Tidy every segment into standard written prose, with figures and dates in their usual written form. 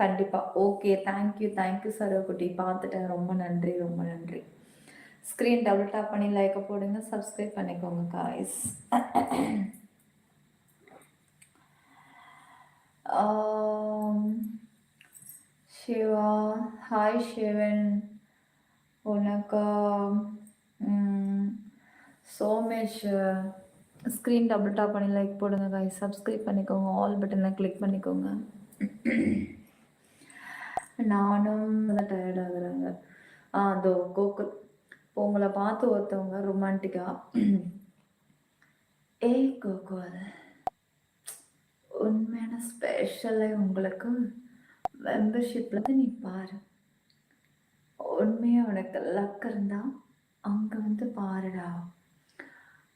கண்டிப்பா. Okay. Thank you சரோகுட்டி. பார்த்துட்டேன். ரொம்ப நன்றி, ரொம்ப நன்றி. ஸ்க்ரீன் டபுள் டேப் பண்ணி லைக்க போடுங்க. சப்ஸ்கிரைப் பண்ணிக்கோங்க காய்ஸ். சிவா, ஹாய் சிவன். வணக்கம். சோமேஷ், ஸ்க்ரீன் டபுள் டேப் பண்ணி லைக் போடுங்க காய்ஸ். சப்ஸ்கிரைப் பண்ணிக்கோங்க. ஆல் பட்டனை கிளிக் பண்ணிக்கோங்க. நானும் டயர்ட் ஆகுறாங்க. அதோ கோகுல், உங்களை பார்த்து ஒருத்தவங்க ரொமான்டிக்கா, ஏய் கோகுல், உண்மையான ஸ்பெஷலை உங்களுக்கு மெம்பர்ஷிப்ல நீ பாரு. உண்மையாக உனக்கு லக் இருந்தா அங்கே வந்து பாருடா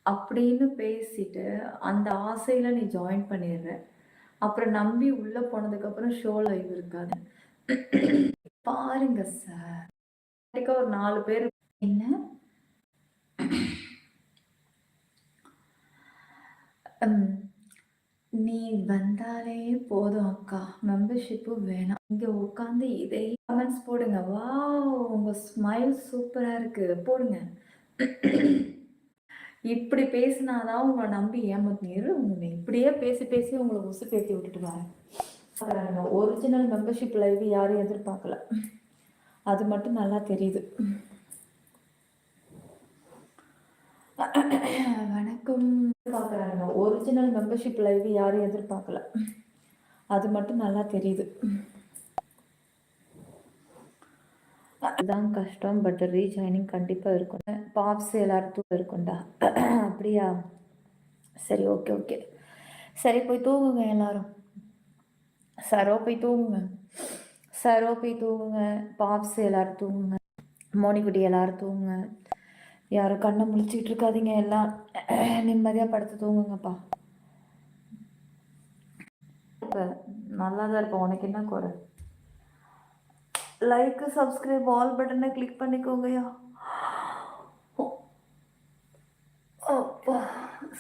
அப்படின்னு பேசிட்டு அந்த ஆசையில் நீ ஜாயின் பண்ணிடுற. அப்புறம் நம்பி உள்ளே போனதுக்கப்புறம் ஷோ லைவ் இருக்காது. பாருங்க சார், ஒரு 4 பேர் என்ன நீ வந்தாலே போதும் அக்கா, மெம்பர்ஷிப்பு வேணாம். இங்கே உட்காந்து இதே கமெண்ட்ஸ் போடுங்க. வா, உங்கள் ஸ்மைல் சூப்பராக இருக்குது போடுங்க. இப்படி பேசினாதான் உங்களை நம்பி ஏமாத்திரு. உங்களை இப்படியே பேசி பேசி உங்களை உசு பேத்தி விட்டுட்டு வாங்க. ஒரிஜினல் மெம்பர்ஷிப் லைவ் யாரும் எதிர்பார்க்கல, அது மட்டும் நல்லா தெரியுது. வணக்கம். பார்க்குறாங்க, ஒரிஜினல் மெம்பர்ஷிப் லைவ் யாரும் எதிர்பார்க்கல, அது மட்டும் நல்லா தெரியுது. அதுதான் கஷ்டம். பட் ரீஜாயினிங் கண்டிப்பாக இருக்கும். பாப்ஸ் எல்லாருக்கும் இருக்கும்டா. அப்படியா? சரி, ஓகே ஓகே. சரி, போய் தூங்குங்க எல்லாரும். சரோ போய் தூங்குங்க. சரோ போய் தூங்குங்க. பாப்ஸ் எல்லாரும் தூங்குங்க. மோனிக்குட்டி எல்லாரும் தூங்குங்க. யாரும் கண்ணை முழிச்சிட்டு இருக்காதீங்க. எல்லாம் நிம்மதியாக படுத்து தூங்குங்கப்பா. இப்போ நல்லா தான் இருப்போம். உனக்கு என்ன குறை? லைக் சப்ஸ்கிரைப் ஆல் பட்டனை கிளிக் பண்ணிக்கோங்கயா.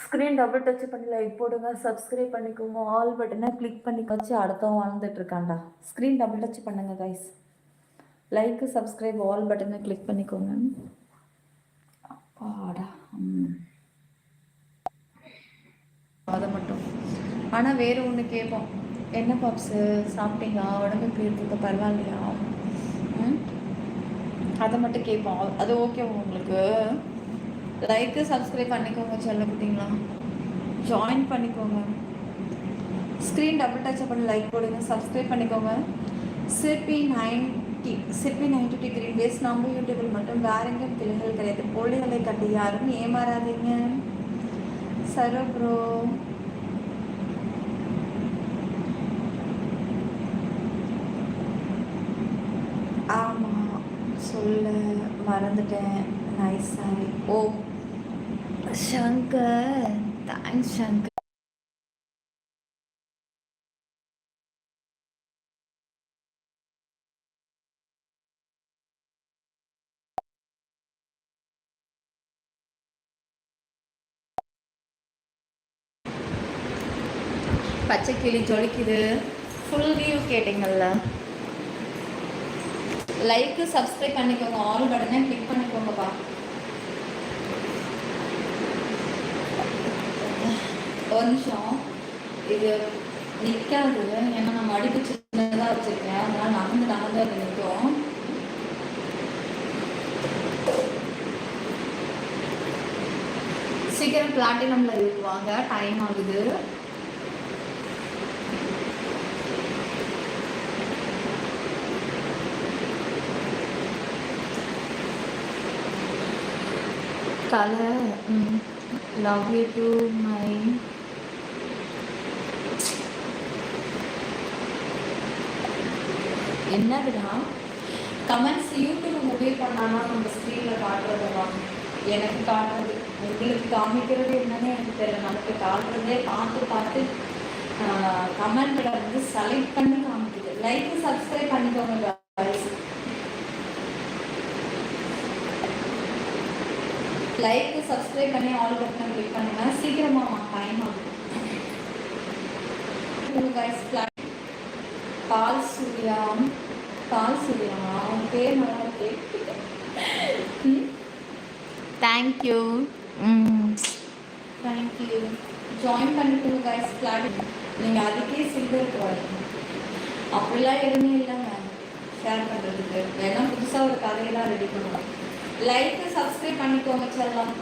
ஸ்க்ரீன் டபுள் டச் பண்ணி லைக் போடுங்க. சப்ஸ்கிரைப் பண்ணிக்கோங்க. ஆல் பட்டனை கிளிக் பண்ணி வச்சு அடுத்தவன் வாழ்ந்துட்டு இருக்காண்டா. ஸ்க்ரீன் டபுள் டச் பண்ணுங்க கைஸ். லைக் சப்ஸ்கிரைப் ஆல் பட்டனை கிளிக் பண்ணிக்கோங்க. அப்பாடா. அதை மட்டும். ஆனால் வேறு ஒன்று கேட்போம். என்ன பாப்ஸு சாப்பிட்டீங்களா? உடம்பு போயிருக்க பரவாயில்லையா? அதை மட்டும் கேட்போம். அது ஓகே உங்களுக்கு? லைக்கு சப்ஸ்கிரைப் பண்ணிக்கோங்க. செல்ல குட்டிங்களா ஜாயின் பண்ணிக்கோங்க. ஸ்க்ரீன் டபுள் டச் பண்ணி லைக் போடுங்க. சப்ஸ்கிரைப் பண்ணிக்கோங்க. சிற்பி 90 டிகிரி பேஸ் நம்ம யூடியூபில் மட்டும் வேற எங்கேயும் கிளைகள் கிடையாது. பொருள்களை கட்டி யாரும் ஏமாறாதீங்க. சரோ ப்ரோ, ஆமாம் சொல்ல மறந்துட்டேன். Nice sorry. Oh Shankar, thanks Shankar. பச்சை கிளி ஜொலிக்குது. ஃபுல் வியூ கேட்டிங்கல்ல. லைக்கு சப்ஸ்கிரைப் பண்ணிக்கோங்க. ஆல் பட்டனை கிளிக் பண்ணிக்கோங்கப்பா. ஒரு நிமிஷம், இது நிற்காது. ஏன்னா நான் மடிப்பு சின்னதாக வச்சுருக்கேன். அதனால் நகர்ந்து அது நிற்கும். சீக்கிரம் பிளாட்டினமில் இருக்குவாங்க. டைம் ஆகுது. கலை, லவ் யூ டு மை. என்னதுடா கமெண்ட்ஸ் யூடியூப் முடிவு பண்ணானா நம்ம ஸ்க்ரீனில் காட்டுறதா? எனக்கு காட்டுறது, உங்களுக்கு காமிக்கிறது என்னன்னு எனக்கு தெரியல. நமக்கு காட்டுறதே பார்த்து பார்த்து கமெண்ட்ல வந்து செலக்ட் பண்ணி காமிக்குது. லைக் சப்ஸ்கிரைப் பண்ணிக்கோங்க. லைக் சப்ஸ்கிரைப் பண்ணி ஆல் பட்டனை கிளிக் பண்ணுங்க. சீக்கிரமா டைம் ஆகும். பால் சூர்யா, பால் சூர்யா பேர் நல்லா இருக்கு. தேங்க்யூ. தேங்க்யூ. ஜாயின் பண்ணிக்கோங்க கைஸ். ஃப்ளாட் நீங்கள் அதுக்கே சில்வருக்கு வரீங்க. அப்படிலாம் எதுவுமே இல்லைங்க ஷேர் பண்ணுறதுக்கு. வேணா புதுசாக ஒரு கதையெல்லாம் ரெடி பண்ணுவோம். லைக் சப்ஸ்கிரைப் பண்ணிக்கோங்க செல்லம்.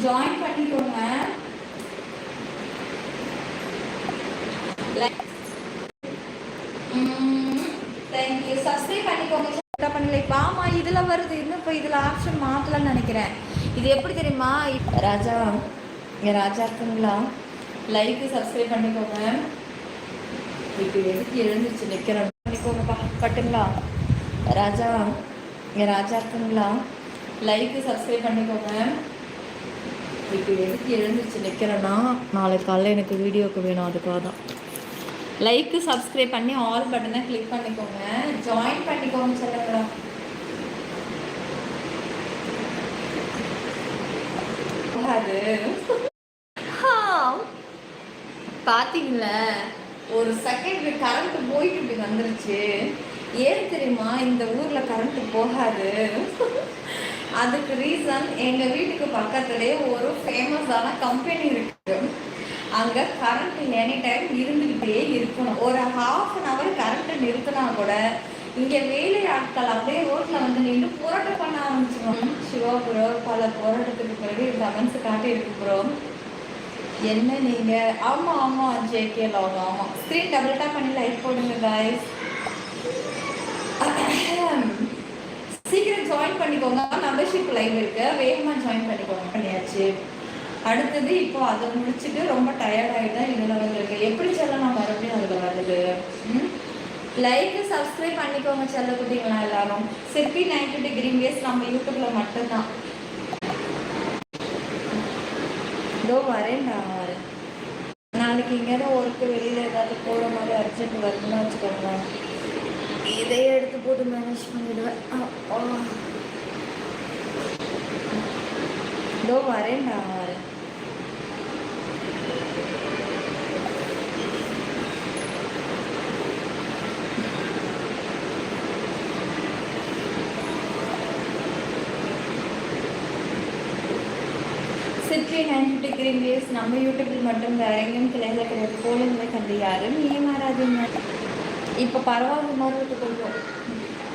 ஜாயின் பண்ணிக்கோங்க. தேங்க்யூ. சப்ஸ்கிரைப் பண்ணிக்கோங்க. பண்ணல வாமா இதில் வருது. இன்னும் இப்போ இதில் ஆப்ஷன் மாற்றலான்னு நினைக்கிறேன். இது எப்படி தெரியுமா? ராஜா என் ராஜா இருக்குங்களா? லைக் சப்ஸ்கிரைப் பண்ணிக்கோங்க. இப்போ எதுக்கு எழுந்துருச்சு நிற்கிறேன் பண்ணிக்கோங்கப்பா. கட்டுங்களா? ராஜா என் ராஜா இருக்குங்களா? லைக் சப்ஸ்கிரைப் பண்ணிக்கோங்க. இப்போ எதுக்கு எழுந்துருச்சு நிற்கிறேன்னா நாளைக்கு காலையில் எனக்கு வீடியோக்கு வேணும். அதுக்காக தான். லைக்கு சப்ஸ்கிரைப் பண்ணி ஆல் பட்டனை கிளிக் பண்ணிக்கோங்க. ஜாயின் பண்ணிக்கோங்க சொல்லுங்களா. அது பார்த்தீங்களா ஒரு செகண்ட் கரண்ட் போயிட்டு இப்படி வந்துருச்சு. ஏன் தெரியுமா? இந்த ஊரில் கரண்ட் போகாது. அதுக்கு ரீசன் எங்கள் வீட்டுக்கு பக்கத்துலேயே ஒரு ஃபேமஸான கம்பெனி இருக்குது. அங்கே கரண்ட் எனி டைம் இருந்துக்கிட்டே இருக்கணும். ஒரு ½ hour கரண்ட்டை நிறுத்தினா கூட இங்கே வேலை ஆட்கள் அப்படியே ரோட்டில் வந்து நின்று போராட்டம் பண்ண ஆரம்பிச்சிடும். சிவா ப்ரோ பல போராட்டத்துக்கு பிறகு கமெண்ட்ஸ் காட்டி இருக்கு ப்ரோ. என்ன நீங்கள்? ஆமாம் ஆமாம் ஜேகே லாக். ஆமாம் ஸ்க்ரீன் டபுள் டேப் பண்ணி லைக் போடுங்க காய்ஸ். சீக்கிரம் ஜாயின் பண்ணிக்கோங்க. மெம்பர்ஷிப் லைவ் இருக்கு, வேகமாக ஜாயின் பண்ணிக்கோங்க. பண்ணியாச்சு. அடுத்தது இப்போ அதை முடிச்சுட்டு ரொம்ப டயர்ட் ஆகிட்டேன். இதில் வந்துருக்கு எப்படி செல்ல நான் மறுபடியும் அதில் வருது. லைக்கு சப்ஸ்கிரைப் பண்ணிக்கோங்க செல்ல குட்டிங்களா எல்லாரும். சிற்பி 90 டிகிரி வேஸ் நம்ம யூடியூப்பில் மட்டும்தான். இதோ வரேன் நான் வரேன். நாளைக்கு இங்கேதான் ஒர்க்கு வெளியில் ஏதாவது போகிற மாதிரி அர்ஜென்ட் வருதுன்னு வச்சுக்கோங்களேன். இதையே எடுத்து போட்டு மேனேஜ் பண்ணிவிடுவேன். இதோ வரேன் நான் வரேன். சிற்பி 90 டிகிரி வேஸ் நம்ம யூடியூப்பில் மட்டும் வேற எங்கேயும் கிளைகள் கிடையாது. போலங்களை கண்டு யாரும் ஏமாறாதீங்க. இப்போ பரவாயில்ல மாதிரி இருக்கு. கொஞ்சம்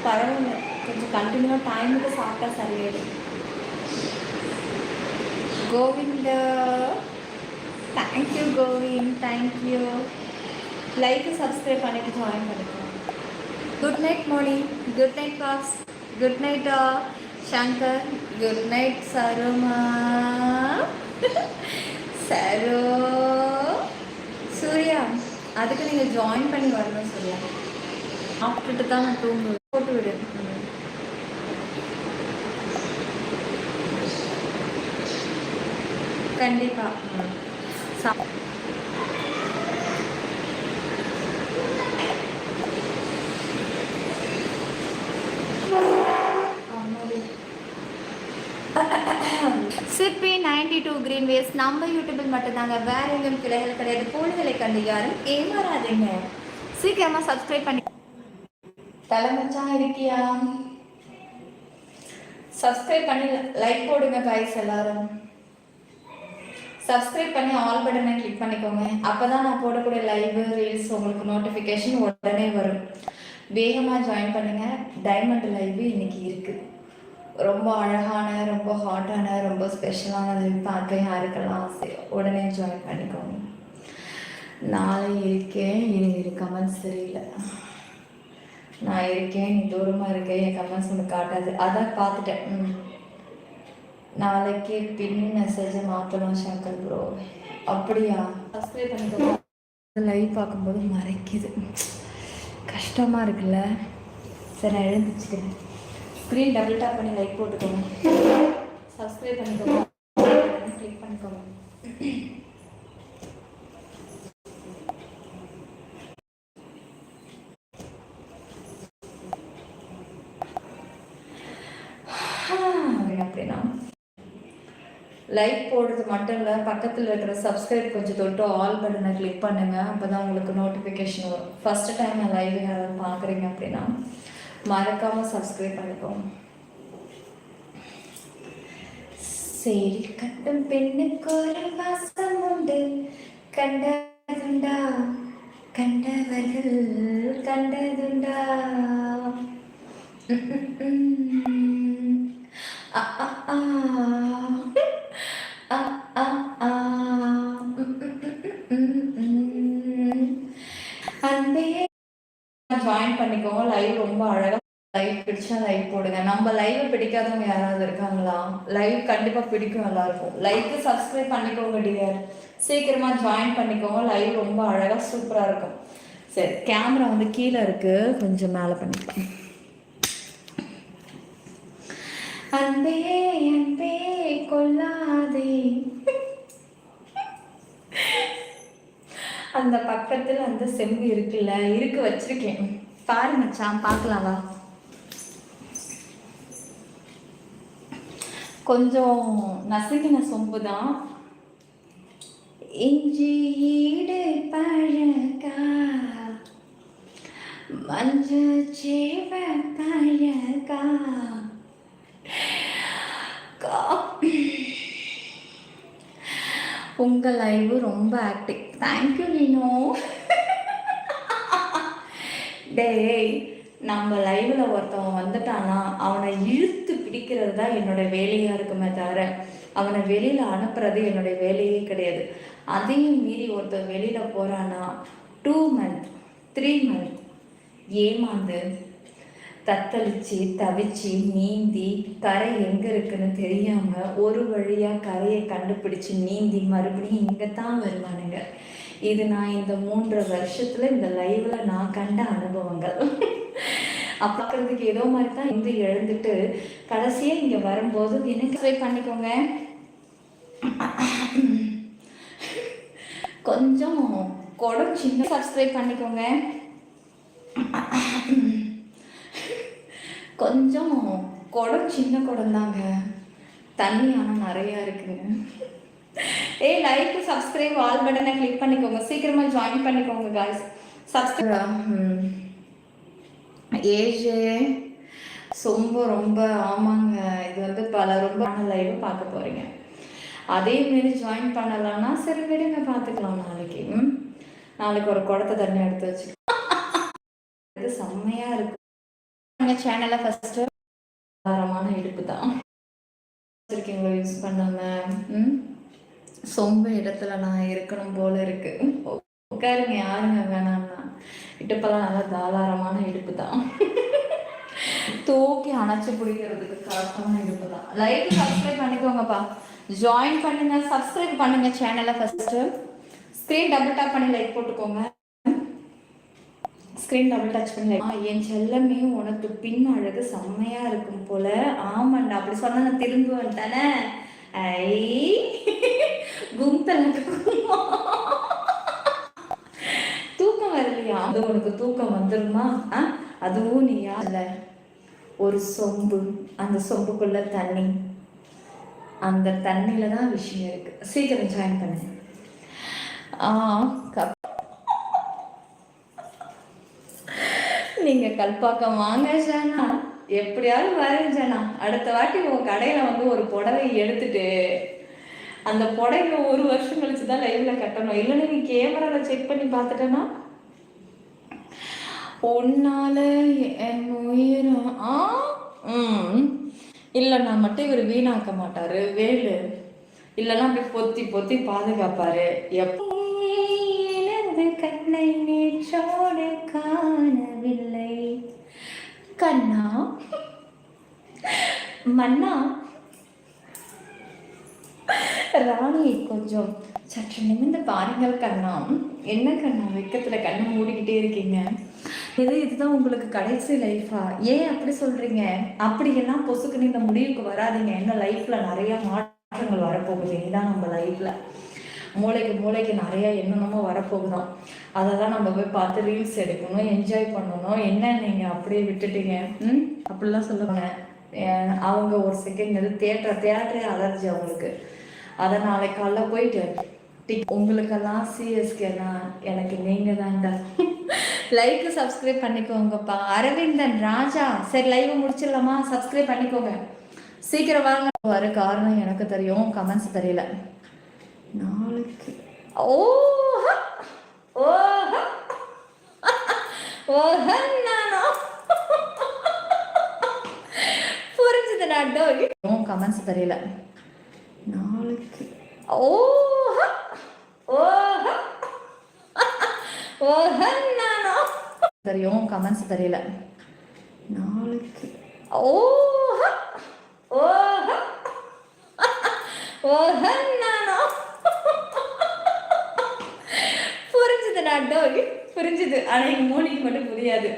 பரவாயில்ல. கொஞ்சம் கண்டினியூ டைமுக்கு சாப்பிட்டா சரியாயிடும். Govinda thank you Govind. Thank you. Like subscribe பண்ணிட்டு ஜாயின் பண்ணிக்கலாம். Good night Moni. Good night boss. Good night Shankar. Good night சருமா. சரோ சூர்யா அதுக்கு நீங்கள் ஜாயின் பண்ணி வரணும் சூர்யா. சாப்பிட்டுட்டு தான் நான் தூங்குவேன். போட்டு விடு. கண்டிப்பாக சிற்பி 92 கிரீன் வேஸ் நம்ம யூடியூபில் மட்டும்தாங்க. வேற எங்கேயும் கிளைகள் கிடையாது. போலிகளை கண்டு யாரும் ஏமாறாதீங்க. சீக்கிரமாக சப்ஸ்கிரைப் பண்ணி தலைமச்சா இருக்கியா? சப்ஸ்கிரைப் பண்ணி லைக் போடுங்க காய்ஸ். எல்லாரும் சப்ஸ்கிரைப் பண்ணி ஆல் பட்டனை கிளிக் பண்ணிக்கோங்க. அப்போ தான் நான் போடக்கூடிய லைவ் ரீல்ஸ் உங்களுக்கு நோட்டிஃபிகேஷன் உடனே வரும். வேகமாக ஜாயின் பண்ணுங்கள். டைமண்ட் லைவ் இன்னைக்கு இருக்குது. ரொம்ப அழகான, ரொம்ப ஹாட்டான, ரொம்ப ஸ்பெஷலான லைவ் பார்க்க யாருக்கெல்லாம் ஆசையோ உடனே ஜாயின் பண்ணிக்கோங்க. நாளை இருக்கேன். இனி கமெண்ட்ஸ் தெரியல. நான் இருக்கேன், நீ தூரமாக இருக்கேன், என் கமெண்ட்ஸ் ஒன்று காட்டாது. அதான் பார்த்துட்டேன். நாளைக்கு பின் மெசேஜை மாற்றணும் சங்கர் ப்ரோ. அப்படியா? சப்ஸ்கிரைப் பண்ணிக்கோங்க. லைவ் பார்க்கும்போது மறைக்குது, கஷ்டமாக இருக்குல்ல. சரி நான் எழுந்துச்சுக்கிறேன். ஸ்க்ரீன் டபுள் டேப் பண்ணி லைக் போட்டுக்கோங்க. சப்ஸ்கிரைப் பண்ணிக்கோங்க. கிளிக் பண்ணிக்கோங்க. அப்படின்னா லைக் போடுறது மட்டும் இல்லை, பக்கத்தில் இருக்கிற சப்ஸ்கிரைப் கொஞ்சம் தொட்டு ஆல் பட்டனை கிளிக் பண்ணுங்கள். அப்போ தான் உங்களுக்கு நோட்டிஃபிகேஷன் வரும். ஃபஸ்ட்டு டைம் நான் லைவ் யாராவது பார்க்குறீங்க அப்படின்னா மறக்காமல் சப்ஸ்கிரைப் பண்ணிக்கோங்க. சேரி கட்டும் பெண்ணுக்கு ஒரு வாசம் உண்டு, கண்டதுண்டா கண்டவர்கள் கண்டதுண்டா. அன்பே ஜாயின் பண்ணிக்கோங்க. லைவ் ரொம்ப அழகா, லைவ் பிடிச்சா லைவ் போடுங்க. நம்ம லைவ் பிடிக்காதவங்க யாராவது இருக்காங்களா? லைவ் கண்டிப்பா பிடிக்கும் எல்லாருக்கும். லைக் சப்ஸ்கிரைப் பண்ணிக்கோங்க டியர், சீக்கிரமா ஜாயின் பண்ணிக்கோங்க. லைவ் ரொம்ப அழகா சூப்பரா இருக்கும். சரி, கேமரா வந்து கீழே இருக்கு, கொஞ்சம் மேலே பண்ணிக்கலாம். அன்பே அன்பே கொல்லாதே, அந்த பக்கத்தில் அந்த செம்பு இருக்குல்ல, இருக்கு வச்சிருக்கேன் பாரு மச்சான், பார்க்கலாவா? கொஞ்சம் நசுங்கின சொம்பு தான். இஞ்சி ஈடு பழக்கா, மஞ்சள் சேவ பழக்கா, உங்க லைவ் ரொம்ப ஆக்டிவ். Thank you Niño. டேய், நம்ம லைவ்ல ஒருத்தவன் வந்துட்டானா அவனை இழுத்து பிடிக்கிறது தான் என்னோட வேலையா இருக்குமே தவிர அவனை வெளியில அனுப்புறது என்னுடைய வேலையே கிடையாது. அதையும் மீறி ஒருத்தர் வெளியில போறானா 2 months 3 months ஏமாந்து தத்தளிச்சு தவிச்சு நீந்தி கரை எங்க இருக்குன்னு தெரியாம ஒரு வழியா கரையை கண்டுபிடிச்சு நீந்தி மறுபடியும் இங்கத்தான் வருவானுங்க. இது நான் இந்த 3 வருஷத்துல இந்த லைவ்ல நான் கண்ட அனுபவங்கள். பார்க்கறதுக்கு ஏதோ மாதிரி தான் இந்து எழுந்துட்டு கடைசியா இங்க வரும்போது எனக்கு சப்ஸ்கிரைப் பண்ணிக்கோங்க. கொஞ்சம் குடம் சின்ன சப்ஸ்கிரைப் பண்ணிக்கோங்க. கொஞ்சம் குடம் சின்ன குடம் தாங்க, தண்ணி ஆனால் நிறையா இருக்குங்க. லைக் சப்ஸ்கிரைப் ஆல் பட்டனை கிளிக் பண்ணிக்கோங்க, சீக்கிரமா ஜாயின் பண்ணிக்கோங்க காய்ஸ். சப்ஸ்கிரைப் ஏஜ் சொம்ப ரொம்ப ஆமாங்க. இது வந்து பல ரொம்ப லைவ் பார்க்க போறீங்க. அதே மாரி ஜாயின் பண்ணலாம்னா சரி விடுங்க, பார்த்துக்கலாம். நாளைக்கு ஒரு குடத்தை தண்ணி எடுத்து வச்சு இது செம்மையா இருக்கு. சேனலை ஃபர்ஸ்ட் தாரமான இடுப்பு தான் வச்சிருக்கீங்க யூஸ் பண்ணாம. சொம்ப இடத்துல நான் இருக்கணும் போல இருக்கு. உட்காருங்க, யாருங்க வேணாம்னா. இடுப்பெல்லாம் நல்லா தாராளமான இடுப்பு தான், தூக்கி அணைச்சு பிடிக்கிறதுக்கு கரெக்டான இடுப்பு தான். லைக் சப்ஸ்கிரைப் பண்ணிக்கோங்கப்பா, ஜாயின் பண்ணுங்க, சப்ஸ்கிரைப் பண்ணுங்க சேனலை. ஃபர்ஸ்ட் ஸ்க்ரீன் டபுள் டாப் பண்ணி லைக் போட்டுக்கோங்க. ஸ்க்ரீன் டபுள் டச் பண்ணி என் செல்லமே உனக்கு பின் அழகு செம்மையா இருக்கும் போல. ஆமாண்டா, அப்படி சொன்னா நான் திரும்புவேன் தானே. ஐ கும்தல தூக்கம் வரலையா? அது உனக்கு தூக்கம் வந்துருமா? அதுவும் நீ யாருல ஒரு சொம்பு, அந்த சொம்புக்குள்ள தண்ணி, அந்த தண்ணியில தான் விஷயம் இருக்கு. சீக்கிரம் ஜாயின் பண்ணு. நீங்க கல்பாக்கம் வாங்க ஜானா, எப்படியாவது வரேன் ஜானா. அடுத்த வாட்டி உங்க கடையில வந்து ஒரு புடவை எடுத்துட்டு அந்த புடவை 1 வருஷம் கழிச்சு தான் லைவ்ல கட்டணும். இல்லைன்னா நீ கேமரால செக் பண்ணி பார்த்துட்டேன்னா உன்னால என் உயிரா இல்லைன்னா மட்டும் இவர் வீணாக்க மாட்டாரு வேலு. இல்லைன்னா அப்படி பொத்தி பொத்தி பாதுகாப்பாரு. எனது கண்ணை நேற்றோடு காணவில்லை கண்ணா மன்னா. ராணி கொஞ்சம் சற்று நிமிர்ந்து பாருங்கள் கண்ணா. என்ன கண்ணா வெக்கத்துல கண்ணை மூடிக்கிட்டே இருக்கீங்க? இதுதான் உங்களுக்கு கடைசி லைஃபா? ஏன் அப்படி சொல்றீங்க? அப்படியெல்லாம் பொசுக்குன்னு இந்த முடிவுக்கு வராதிங்க. என்ன லைஃப்ல நிறைய மாற்றங்கள் வரப்போகுது. இதுதான் நம்ம லைஃப்ல மூளைக்கு நிறைய என்னென்னமோ வரப்போகுதான். அதெல்லாம் நம்ம போய் பார்த்து ரீல்ஸ் எடுக்கணும், என்ஜாய் பண்ணணும். என்ன நீங்க அப்படியே விட்டுட்டீங்க? அப்படிலாம் சொல்லுவாங்க அவங்க. ஒரு செகண்ட் தேட்டரே அலர்ஜி அவங்களுக்கு. அதை நாளைக்கு காலைல போயிட்டு உங்களுக்கெல்லாம் சிஎஸ்கேனா எனக்கு நீங்கள் தாங்க. லைக் சப்ஸ்கிரைப் பண்ணிக்கோங்கப்பா. அரவிந்தன் ராஜா, சரி லைவ் முடிச்சிடலாமா? சப்ஸ்கிரைப் பண்ணிக்கோங்க சீக்கிரம் வாங்க. வர காரணம் எனக்கு தெரியும், கமெண்ட்ஸ் தெரியல. நாளைக்கு ஓஹா ஓஹா ஓஹா நானோ புரிஞ்சுது நாட்டோ. கமெண்ட்ஸ் தெரியல. நாளைக்கு ஓஹா ஓஹா ஓஹா நானோ தெரியும், கமெண்ட்ஸ் தெரியல. நாளைக்கு ஓஹா ஓஹா ஓஹா நானோ புரிஞ்சுது நாட்டோ, புரிஞ்சுது. ஆனா எங்க மோனிக்கு மட்டும் புரியாது,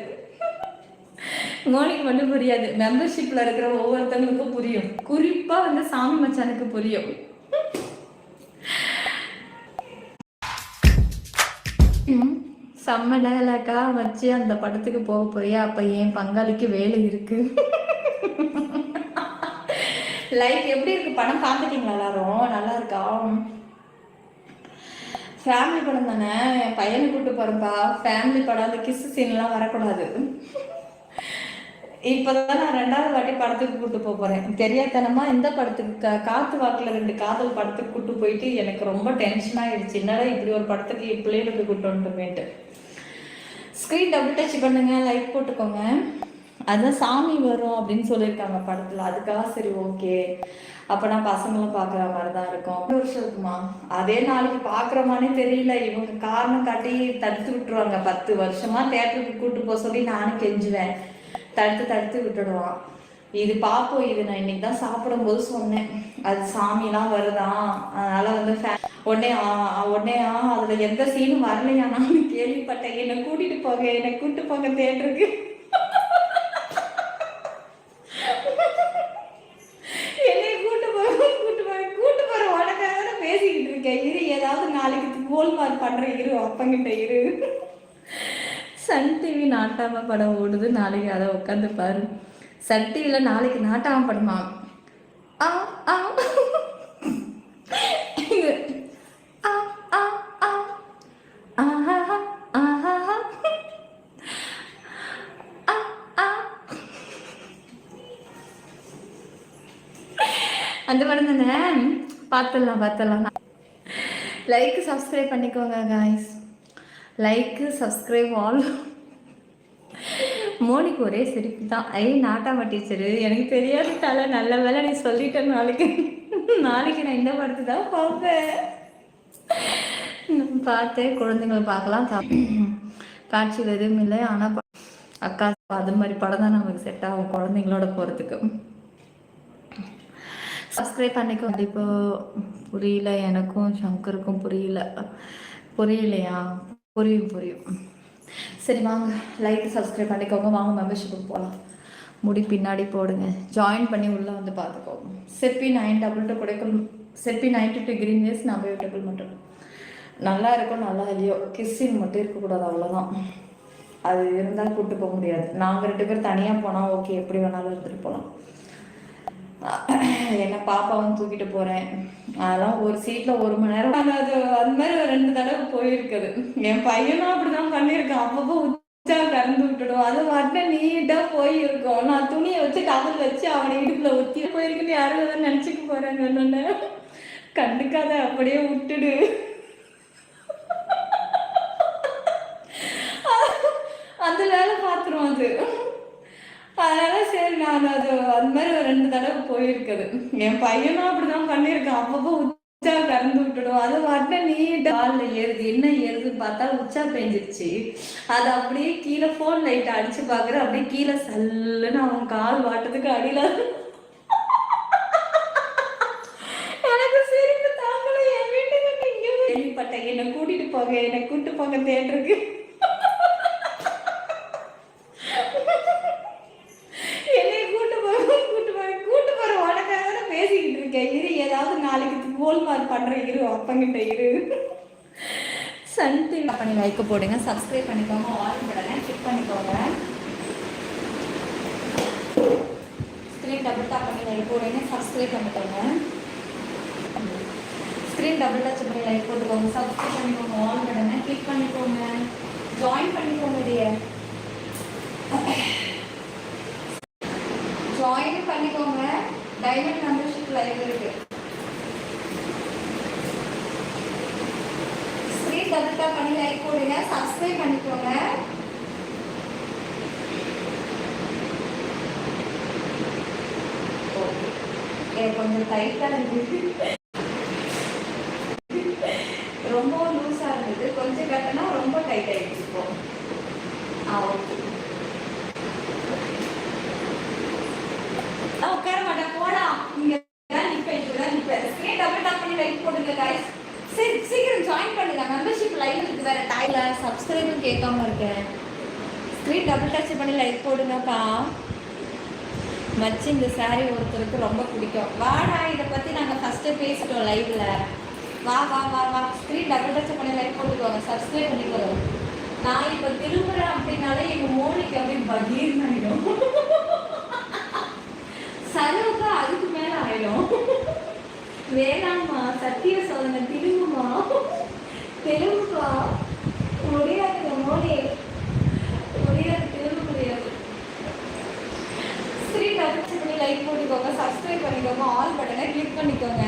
மோனிக்கு மட்டும் புரியாது. மெம்பர்ஷிப்ல இருக்கிற ஒவ்வொருத்தவங்களுக்கும் புரியும், குறிப்பா வந்து சாமி மச்சானுக்கு புரியும். செம்ம டயலாக்கா வச்சு அந்த படத்துக்கு போக போறியா? அப்ப என் பங்காளிக்கு வேலை இருக்கு. லைக் எப்படி இருக்கு படம்? பார்த்துட்டீங்களா எல்லாரும்? நல்லா இருக்கா? ஃபேமிலி படம் தானே, என் பையனை கூட்டு போறப்பா. ஃபேமிலி படம், அந்த கிஸ் சீன்லாம் வரக்கூடாது. இப்போதான் நான் 2வது வாட்டி படத்துக்கு கூட்டு போறேன். தெரியாதனமா இந்த படத்துக்கு காத்து வாக்குல 2 காதல் படத்துக்கு கூட்டு போயிட்டு எனக்கு ரொம்ப டென்ஷன் ஆயிடுச்சு. என்னடா இப்படி ஒரு படத்துக்கு பிள்ளைகளுக்கு கூட்டு வந்துட்டுமேட்டு. ஸ்க்ரீன் டபுள் டச் பண்ணுங்க, லைக் போட்டுக்கோங்க. அதுதான் சாமி வரும் அப்படின்னு சொல்லியிருக்காங்க படத்துல, அதுக்காக சரி ஓகே அப்பனா பசங்களும் பாக்குற மாதிரிதான் இருக்கும். வருஷம் இருக்குமா? அதே நாளைக்கு பாக்குறோமானே தெரியல. இவங்க காரணம் காட்டி தடுத்து விட்டுருவாங்க. 10 வருஷமா தேட்டருக்கு கூட்டு போக சொல்லி நானும் கெஞ்சுவேன், தடுத்து விட்டுடுவான். இது பார்ப்போம். இது நான் இன்னைக்கு தான் சாப்பிடும்போது சொன்னேன், அது சாமிலாம் வருதான், அதனால வந்து உடனே அதுல எந்த சீனும் வரலையா நான் கேள்விப்பட்டேன். என்னை கூட்டிட்டு போங்க தேட்டருக்கு. என்னை கூட்டு போற உனக்காக பேசிக்கிட்டு இருக்கேன். இரு, ஏதாவது நாளைக்கு கோல்மார்க் பண்றேன், இரு அப்பங்கிட்ட இரு. சன் டிவி நாட்டாம படம் ஓடுது, நாளைக்கு அதை உட்காந்து பாரு. சன் டிவியில் நாளைக்கு நாட்டாம படமா? ஆ ஆ அந்த படம் தானே, பார்த்துடலாம். லைக் சப்ஸ்கிரைப் பண்ணிக்கோங்க காய்ஸ், லைக் சப்ஸ்கிரைப் ஆல். மோனிக்கு ஒரே சிரிப்பு தான். நாட்டாம டீச்சரு எனக்கு தெரியாது தலை, நல்ல வேலை நீ சொல்லிட்டேன். நாளைக்கு நான் இந்த படத்து தான் பார்ப்பேன். பார்த்தேன், குழந்தைங்களை பார்க்கலாம், காட்சியில் எதுவும் இல்லை. ஆனால் அக்கா அது மாதிரி படம் தான் நமக்கு செட் ஆகும் குழந்தைங்களோட போகிறதுக்கு. சப்ஸ்கிரைப் பண்ணிக்கோ. கண்டிப்பாக புரியல, எனக்கும் சங்கருக்கும் புரியலையா? புரியும். சரி வாங்க, லைக் சப்ஸ்கிரைப் பண்ணிக்கோங்க. வாங்க மெம்பர்ஷிப்புக்கு போகலாம். முடி பின்னாடி போடுங்க, ஜாயின் பண்ணி உள்ளே வந்து பார்த்துக்கோங்க. செப்பி 922 கிடைக்கும். செப்பி 92 கிரீன் வேஸ் நம்ம யூடியூபிள் மட்டும். நல்லா இருக்கும், நல்லா இல்லையோ, கிஸ்ஸிங் மட்டும் இருக்கக்கூடாது, அவ்வளோதான். அது இருந்தால் கூப்பிட்டு போக முடியாது. நாங்கள் 2 பேர் தனியாக போனால் ஓகே, எப்படி வேணாலும் இருந்துட்டு போகலாம். என்ன பாப்பாவும் தூக்கிட்டு போகிறேன், அதெல்லாம் ஒரு சீட்டில் 1 மணி நேரம். அது மாதிரி 2 தடவை போயிருக்குது. என் பையனும் அப்படிதான் பண்ணியிருக்கான். அப்பப்போ உச்சா கறந்து விட்டுடும், அது மட்டும் நீட்டாக போயிருக்கோம். நான் துணியை வச்சு கதல் வச்சு அவனை இடுப்புல ஒத்தி போயிருக்குன்னு யாரும் எதாவது நினச்சிக்க போகிறாங்க. என்னென்ன கண்டுக்காத, அப்படியே விட்டுடு. அந்த வேலை பார்த்துரும் அது. அதனால சரி, நான் அது மாதிரி 2 தடவை போயிருக்குது. என் பையனும் அப்படிதான் பண்ணியிருக்கான். அப்பப்போ உச்சா கறந்து விட்டுடும், அது மட்டும் நீட்டா காலில் ஏறுது. என்ன ஏறுதுன்னு பார்த்தா உச்சா பெஞ்சிருச்சு. அது அப்படியே கீழே ஃபோன் லைட்டை அடிச்சு பார்க்குற, அப்படியே கீழே சல்லுன்னு அவன் கால் வாட்டத்துக்கு அடியில. எனக்கு சிரிப்பு தாங்கல. என் வீட்டுக்கு இங்கே கேள்விப்பட்டேன், என்னை கூட்டிட்டு போங்க தேட்டருக்கு. இரு, ஏதாவது நாளைக்கு கோல்மார்க் பண்றேன், இரு அப்பங்கிட்ட இரு. சன் டிவி பண்ணி லைக் போடுங்க, சப்ஸ்கிரைப் பண்ணிக்கோங்க, ஆல் பட்டனை கிளிக் பண்ணிக்கோங்க. ஸ்க்ரீன் டபுள் டாப் பண்ணி லைக் போடுங்க, சப்ஸ்கிரைப் பண்ணிக்கோங்க. ஸ்க்ரீன் டபுள் டச் பண்ணி லைக் போட்டுக்கோங்க, சப்ஸ்கிரைப் பண்ணிக்கோங்க, ஆல் பட்டனை கிளிக் பண்ணிக்கோங்க, ஜாயின் பண்ணிக்கோங்க. ஜாயின் பண்ணிக்கோங்க. டைமண்ட் மெம்பர்ஷிப் லைவ் இருக்கு. ஸ்க்ரீன் டபுள் டச் பண்ணி லைக் போடுங்க, சப்ஸ்கிரைப் பண்ணிக்கோங்க. கொஞ்சம் டைட்டாக இருந்தது, ரொம்ப லூஸாக இருந்தது, கொஞ்சம் கட்டினா ரொம்ப டைட் ஆகிடுச்சு. இப்போ ஓகே, உட்கார மாட்டேன், போடா, இங்கே தான் நிற்பேன், இப்படி தான் நிற்பேன். ஸ்க்ரீன் டபுள் டாப் பண்ணி லைக் போடுங்க கைஸ். சரி, சீக்கிரம் ஜாயின் பண்ணுங்க. மெம்பர்ஷிப் லைவ் இருக்கு வேறு டைல, சப்ஸ்கிரைபும் கேட்காம இருக்கேன். ஸ்க்ரீன் டபுள் டச் பண்ணி லைக் போடுங்கக்கா. மச்சி இந்த சாரீ ஒருத்தருக்கு ரொம்ப பிடிக்கும். வாடா, இதை பற்றி நாங்கள் ஃபஸ்ட்டு பேசிட்டோம் லைவில். வா வா வா வா, ஸ்க்ரீன் டபுள் டச் பண்ணி லைக் போட்டுக்கோங்க, சப்ஸ்கிரைப் பண்ணிக்கோங்க. நான் இப்போ திரும்புகிறேன் அப்படின்னாலே எங்கள் மோனிக்கு அப்படி பகீர்னு ஆகிடும். சரவுக்கா அதுக்கு மேலே ஆகிடும். வேணாம்மா, சத்திய சோதனை திரும்புமா, தெலுங்குப்பா முடியாது, மோனி முடியாது, திரும்ப முடியாது. ஸ்க்ரீன் டச் பண்ணி லைக் போட்டுக்கோங்க, சப்ஸ்கிரைப் பண்ணிக்கோங்க, ஆல் பட்டனை கிளிக் பண்ணிக்கோங்க.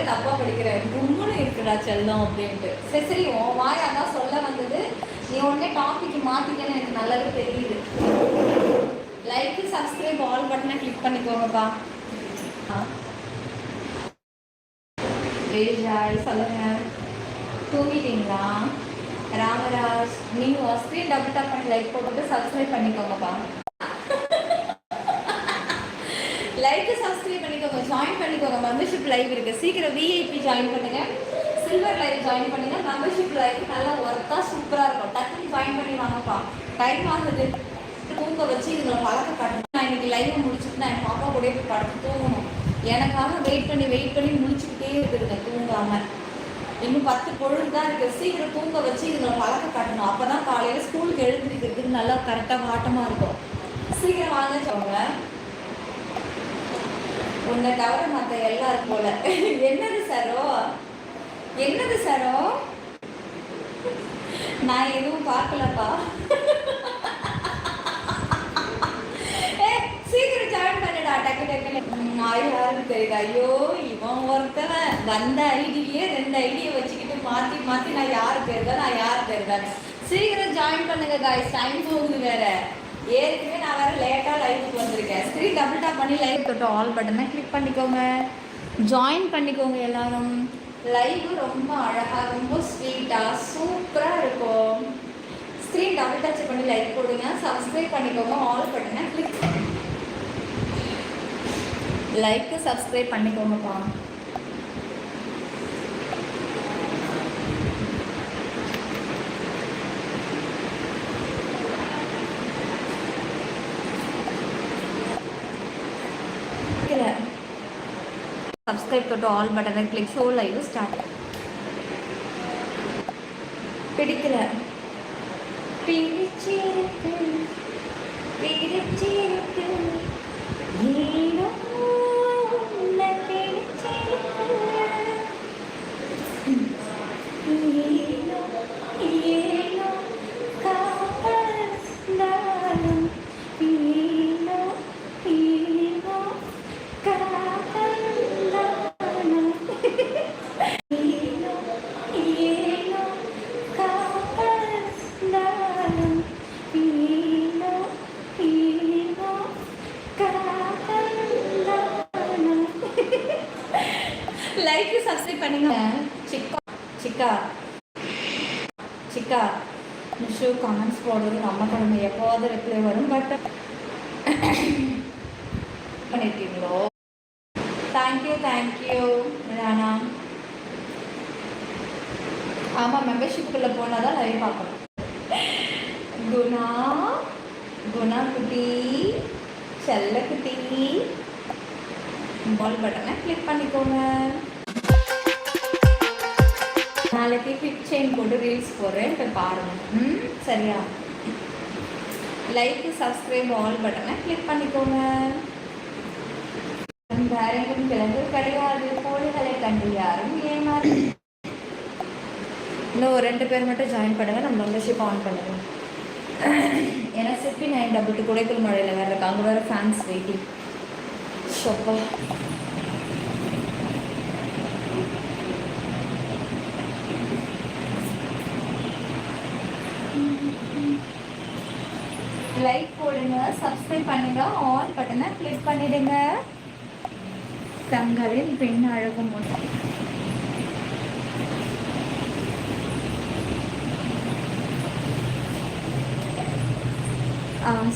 தப்பா படிக்கிறேன், கும்முன்னு இருக்குடா செல்லம் அப்படின்ட்டு. சரி சரி, உன் வாயா தான் சொல்ல வந்தது, நீ உடனே டாபிக் மாற்றிட்டேன்னு எனக்கு நல்லாவே தெரியுது. லைக் சப்ஸ்கிரைப் ஆல் பட்டனை கிளிக் பண்ணிக்கோங்கப்பா. சொல்லுங்க, தூங்கிட்டீங்களா? ராமராஜ், நீங்கள் ஸ்க்ரீன் டபுள் டாப் பண்ணி லைக் போட்டு சப்ஸ்கிரைப் பண்ணிக்கோங்கப்பா. லைக் சப்ஸ்கிரைப் பண்ணிக்கோங்க, ஜாயின் பண்ணிக்கோங்க. மெம்பர்ஷிப் லைவ் இருக்கு, சீக்கிரம் விஐபி ஜாயின் பண்ணுங்க, சில்வர் லைவ் ஜாயின் பண்ணுங்க. மெம்பர்ஷிப் லைவ் நல்லா ஒர்க்கா சூப்பராக இருக்கும். டக்குன்னு ஜாயின் பண்ணி வாங்கப்பா. டைம் ஆகுது, தூங்க வச்சு இதுங்களை பழக்க காட்டணும். நான் இன்னைக்கு லைவ் முடிச்சுட்டு நான் என் பாப்பா கூட போய் படுத்து தூங்கணும். எனக்காக வெயிட் பண்ணி முடிச்சுக்கிட்டே இருக்குதுங்க தூங்காம. இன்னும் 10 பொழுது தான் இருக்குது. சீக்கிரம் தூங்க வச்சு இதுங்களை பழக்க காட்டணும். அப்போ தான் காலையில் ஸ்கூலுக்கு எழுந்திருக்கிறதுக்கு நல்லா கரெக்டாக வாட்டமாக இருக்கும். சீக்கிரம் வாங்க சொல்லுங்க. உன்னை தவிர மற்ற எல்லாரும் போல. என்னது சரோ, என்னது சரோ, நான் எதுவும் பார்க்கலப்பா. சீக்கிரம் ஜாயின் பண்ணிடா, டக்கு டக்குன்னு. யாருன்னு தெரியுது. ஐயோ, இவன் ஒருத்தவன் வந்த ஐடியே 2 ஐடியை வச்சுக்கிட்டு மாற்றி மாற்றி நான் யார் தெரியுதா, நான் யார் தெரியுதான்னு. சீக்கிரம் ஜாயின் பண்ணுங்க காய்ஸ், டைம் போகுது வேற. ஏற்கனவே நான் வேறு லேட்டாக லைவுக்கு வந்திருக்கேன். ஸ்க்ரீன் டபுள் டாப் பண்ணி லைவ் தொட்டு ஆல் பட்டனை கிளிக் பண்ணிக்கோங்க, ஜாயின் பண்ணிக்கோங்க எல்லாரும். லைவ் ரொம்ப அழகாக, ரொம்ப ஸ்வீட்டாக, சூப்பராக இருக்கும். ஸ்க்ரீன் டபுள் டச் பண்ணி லைக் போடுங்க, சப்ஸ்கிரைப் பண்ணிக்கோங்க, ஆல் பட்டனை கிளிக் லைக்கு சப்ஸ்கிரைப் பண்ணிக்கோங்கப்பா. சப்ஸ்கிரைப் தொட்டு ஆல் பட்டனை கிளிக். Show live start. பிடிக்கல, பிடிச்சிருக்கு பிடிச்சிருக்கு ஏனோ உன்னை பிடிச்சிருக்கு ஏனோ ஏனோ காதலும் ஏனோ ஏனோ லைக் சப்ஸ்கிரைப் பண்ணுங்க. சிக்கா சிக்கா சிக்கா நிஷு கமெண்ட்ஸ் போடுறது நம்ம கடமை. எப்போவாது ரிப்ளை வரும், பட் பண்ணியிருக்கீங்களோ? தேங்க்யூ ராணா. ஆமாம், மெம்பர்ஷிப்புக்குள்ளே போனால் தான் லைவ் பார்க்கணும். குணா குட்டி, செல்ல குட்டி, பால் பட்டனை கிளிக் பண்ணிக்கோங்க. நாளைக்கு கிளிக் செயின் போட்டு ரீல்ஸ் போடுறேன், இப்போ பாருங்கள். சரியா? லைக் சப்ஸ்கிரைப் ஆல் பட்டனை கிளிக் பண்ணிக்கோங்க. வேற எங்கும் கிழங்கு கிடையாது. கோழிகளை கண்டு யாரும் ஏமாறு. இன்னும் 2 பேர் மட்டும் ஜாயின் பண்ணுங்க. நம்ம மெம்பர்ஷிப் ஆன் பண்ணுங்க. ஏன்னா சிப்பி 922 குடைக்கல் மழையில் வேறு இருக்கு. அங்கே வேறு ஃபேன்ஸ் வெயிட்டிங். ஷோப்பா லைக் போடுங்க, சப்ஸ்கிரைப் பண்ணுங்க, ஆல் பட்டனை கிளிக் பண்ணிடுங்க. தங்களின் பெண் அழகும்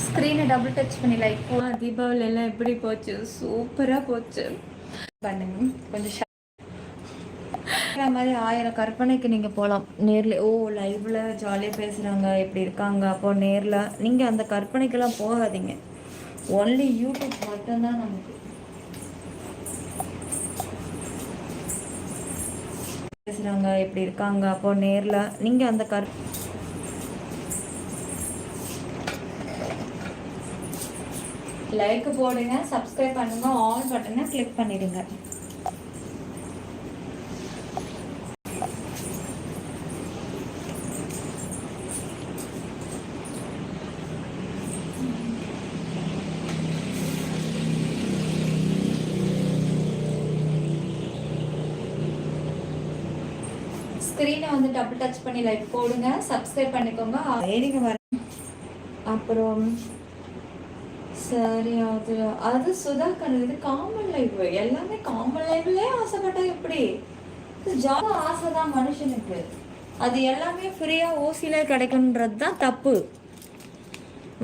ஸ்க்ரீனை டபுள் டச் பண்ணி லைக் போகலாம். தீபாவளி எல்லாம் எப்படி போச்சு? சூப்பராக போச்சு. பண்ணுங்க கொஞ்சம் மாதிரி 1000 கற்பனைக்கு நீங்கள் போகலாம் நேரில். ஓ லைவில் ஜாலியாக பேசுகிறாங்க, எப்படி இருக்காங்க, அப்போ நேரில் நீங்கள் அந்த கற்பனைக்கெல்லாம் போகாதீங்க. ஒன்லி யூடியூப் மட்டும்தான் நமக்கு. பேசுகிறாங்க, எப்படி இருக்காங்க, அப்போ நேரில் நீங்கள் அந்த லைக் போடுங்க, சப்ஸ்கிரைப் பண்ணுங்க, ஆல் பட்டனை கிளிக் பண்ணிடுங்க. ஸ்க்ரீனை வந்து டபுள் டச் பண்ணி லைக் போடுங்க, சப்ஸ்கிரைப் பண்ணிக்கோங்க. ஏறிங்க வர அப்புறம் சரி. அது சுதாகர் இது காமன் லைஃப். எல்லாமே காமன் லைஃப்லேயே ஆசைப்பட்டா எப்படி? ஜாப் ஆசை தான் மனுஷனுக்கு. அது எல்லாமே ஃப்ரீயாக ஓசியில் கிடைக்குன்றது தான் தப்பு.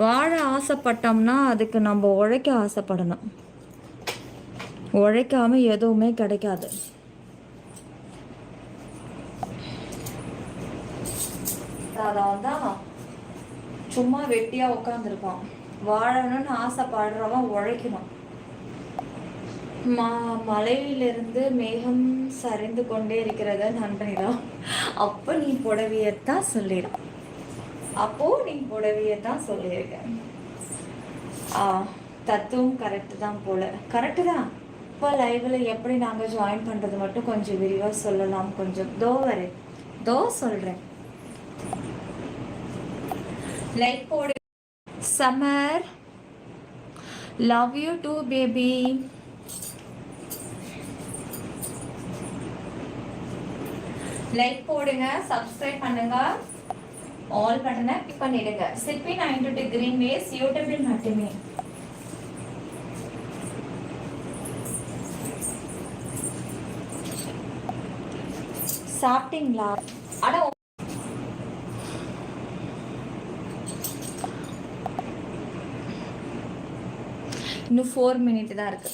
வாழ ஆசைப்பட்டோம்னா அதுக்கு நம்ம உழைக்க ஆசைப்படணும். உழைக்காம எதுவுமே கிடைக்காது. அதான் தான் சும்மா வெட்டியா உட்காந்துருப்பான். வாழணும்னு ஆசைப்படுறவன் உழைக்கணும். மலையிலிருந்து மேகம் சரிந்து கொண்டே இருக்கிறத நன்றிதான். அப்போ நீ புடவையத்தான் சொல்லிடு. சொல்லியிருக்க. தத்துவம் கரெக்டு தான் போல. கரெக்டு தான். இப்போ லைவ்ல எப்படி நாங்கள் ஜாயின் பண்ணுறது மட்டும் கொஞ்சம் விரிவாக சொல்லலாம். கொஞ்சம் தோ சொல்கிறேன். லைக் போடு. Summer love you too baby. Like போடுங்க, சப்ஸ்கிரைப் பண்ணுங்க, ஆல் பட்டனை கிளிக் பண்ணிடுங்க. சிப்பி 922 கிரீன் வேஸ் யூடியூபில் மட்டுமே. சாப்பிட்டீங்களா? அட இன்னும் 4 மினிட் தான் இருக்கு.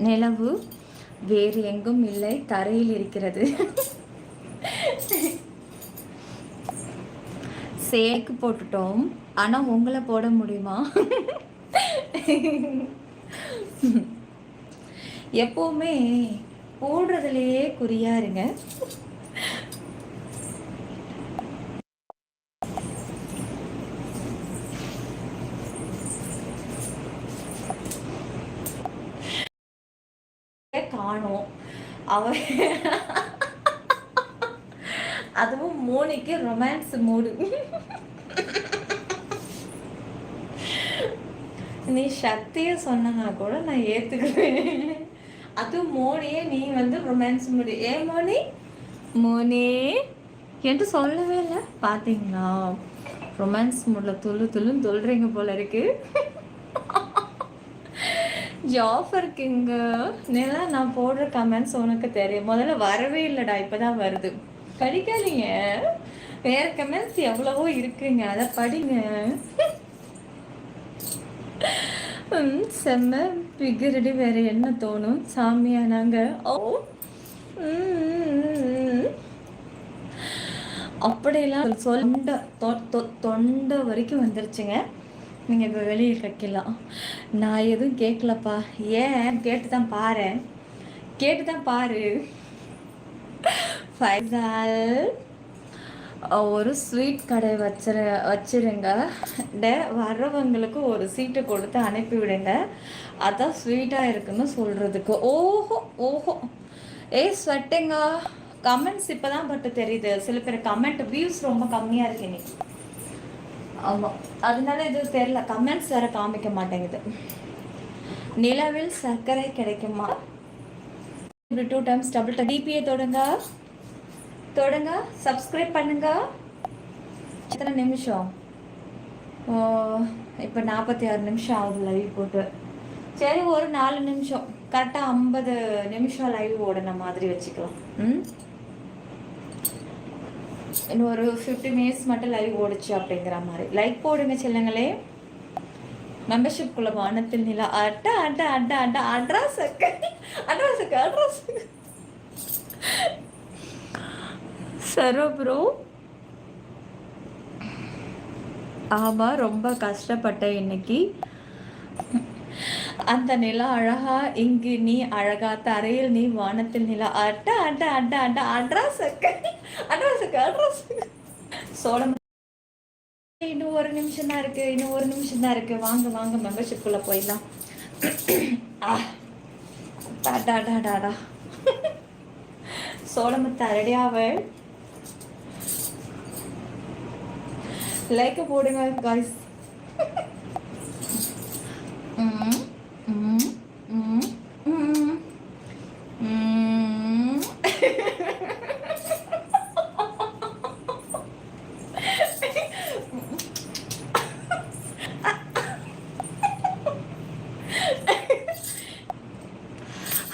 நிலவு வேறு எங்கும் இல்லை, தரையில் இருக்கிறது. சேக்கு போட்டுட்டோம், ஆனால் உங்களை போட முடியுமா? எப்பவுமே போடுறதுலையே குறியா இருங்க. காணோம் அவன். அதுவும் மோனிக்கு ரொமான்ஸ் மூடு. நீ சக்திய சொன்னா கூட நான் ஏத்துக்குவேன். அதுவும் மோனியே நீ வந்து ரொமான்ஸ் மூடு. ஏன் மோனே என்று சொல்லவே இல்லை. பாத்தீங்களா? ரொமான்ஸ் மூட்ல துள்ளுன்னு சொல்றீங்க போல இருக்கு. ஜாஃபர் கிங்க நிலா, நான் போடுற கமெண்ட்ஸ் உனக்கு தெரியும். முதல்ல வரவே இல்லைடா, இப்போதான் வருது. படிக்காதீங்க. வேற கமெண்ட்ஸ் எவ்வளவோ இருக்குங்க, அதை படிங்க. செம்ம பிகரடி. வேற என்ன தோணும் சாமியா? நாங்க அப்படியெல்லாம் தொண்டை வரைக்கும் வந்துருச்சுங்க. நீங்கள் இப்போ வெளியே வைக்கலாம். நான் எதுவும் கேட்கலப்பா. ஏன் கேட்டு தான் பாரு. ஃபைசால் ஒரு ஸ்வீட் கடை வச்சிருங்க. வர்றவங்களுக்கு ஒரு சீட்டு கொடுத்து அனுப்பிவிடுங்க. அதான் ஸ்வீட்டாக இருக்குன்னு சொல்கிறதுக்கு. ஓஹோ ஓஹோ. ஸ்வெட்டிங்கா கமெண்ட்ஸ் இப்போ தான் பட்டு தெரியுது. சில பேர் கமெண்ட் வியூஸ் ரொம்ப கம்மியாக இருக்கு இன்னைக்கு. ஆமாம், அதனால எதுவும் தெரியல. கமெண்ட்ஸ் வேற காமிக்க மாட்டேங்குது. நிலவில் சர்க்கரை கிடைக்குமா? 2 டைம்ஸ் டபுள் டிபியை தொடுங்க, சப்ஸ்கிரைப் பண்ணுங்க. எத்தனை நிமிஷம்? இப்போ 46 நிமிஷம் ஆகுது லைவ் போட்டு. சரி, ஒரு 4 நிமிஷம் கரெக்டாக 50 நிமிஷம் லைவ் ஓடுன மாதிரி வச்சுக்கலாம். இன்னும் ஒரு 50 மினிட்ஸ் மட்டும் லைவ் ஓடிச்சு அப்படிங்கிற மாதிரி. லைக் போடுங்க செல்லுங்களே. மெம்பர்ஷிப் குள்ள வானத்தில் நிலா. அட்ட அட்ட அட்ட அட்ட அட்ராஸுக்கு சரோ ப்ரோ. ஆமாம், ரொம்ப கஷ்டப்பட்டேன் இன்னைக்கு. அந்த நிலா அழகா, இங்கு நீ அழகா, தரையில் நீ, வானத்தில் நிலா. அட்ட அட்ட அட்ட அட்ட அட்ராஸுக்கு சோழம். இன்னும் ஒரு நிமிஷம் தான் இருக்கு. வாங்க மெம்பர்ஷிப் குள்ள போயிடலாம். சோழமுத்து ரெடியாவே லைக் போடுங்க காய்ஸ்.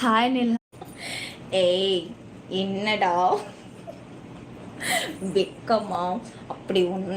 ஹாய் நிலா. என்னடா வெக்கமா? அப்படி ஒன்று